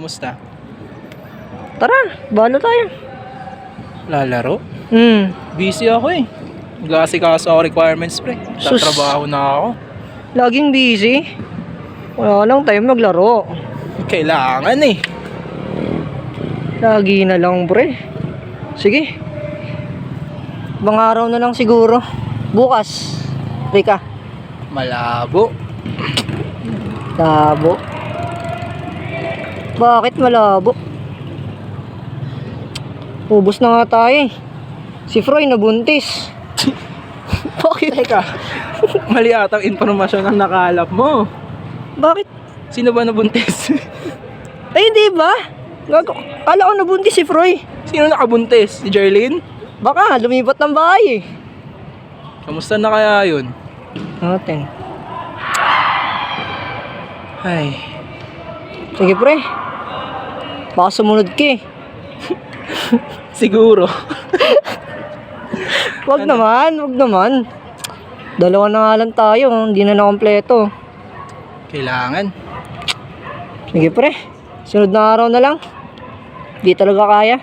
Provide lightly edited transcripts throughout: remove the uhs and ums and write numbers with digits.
Kamusta? Tara, balo tayo. Lalaro? Busy ako eh. Mag-aasikaso ako requirements, pre. Sus. Tatrabaho na ako. Laging busy. Wala lang tayo maglaro. Kailangan eh. Lagi na lang, pre. Sige. Ibang araw na lang siguro. Bukas. Rika. Malabo. Labo. Bakit malabo? Ubus na nga tayo eh. Si Froy nabuntis. Bakit? Teka, mali ata ang informasyon ang nakalap mo. Bakit? Sino ba nabuntis? Ay, hindi ba? Kala ko nabuntis si Froy. Sino nakabuntis? Si Jerlyn? Baka lumibat ng bahay eh. Kamusta na kaya yun? Natin. Ay, Sige pre. Baka sumunod ka eh. siguro. Wag naman. Dalawa na nga lang tayo, hindi na nakompleto. Kailangan. Sige pre, sunod na araw na lang. Di talaga kaya.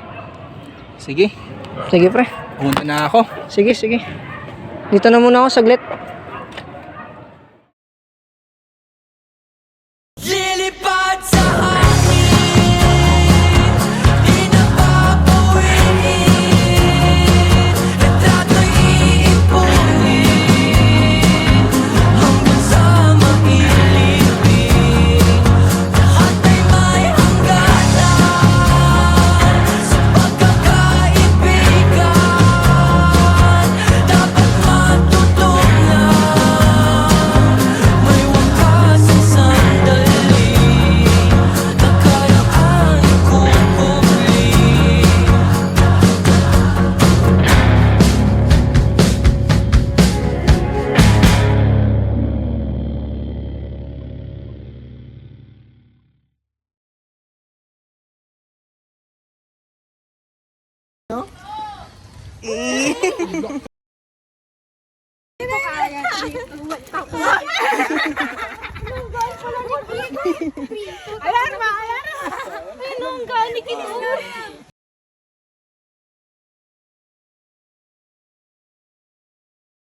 Sige, Sige pre. pumunta na ako. Sige. Dito na muna ako saglit. Lilipad sa hangin, di napapawiin, retrato'y iipunin, hanggang sa mailibing, lahat ay may hangganan, sa pagkakaibigan, dapat matutunan, may wakas ang sandali, na kayang ikubuli. Alarma! Alarma! Ay, nung gani kita.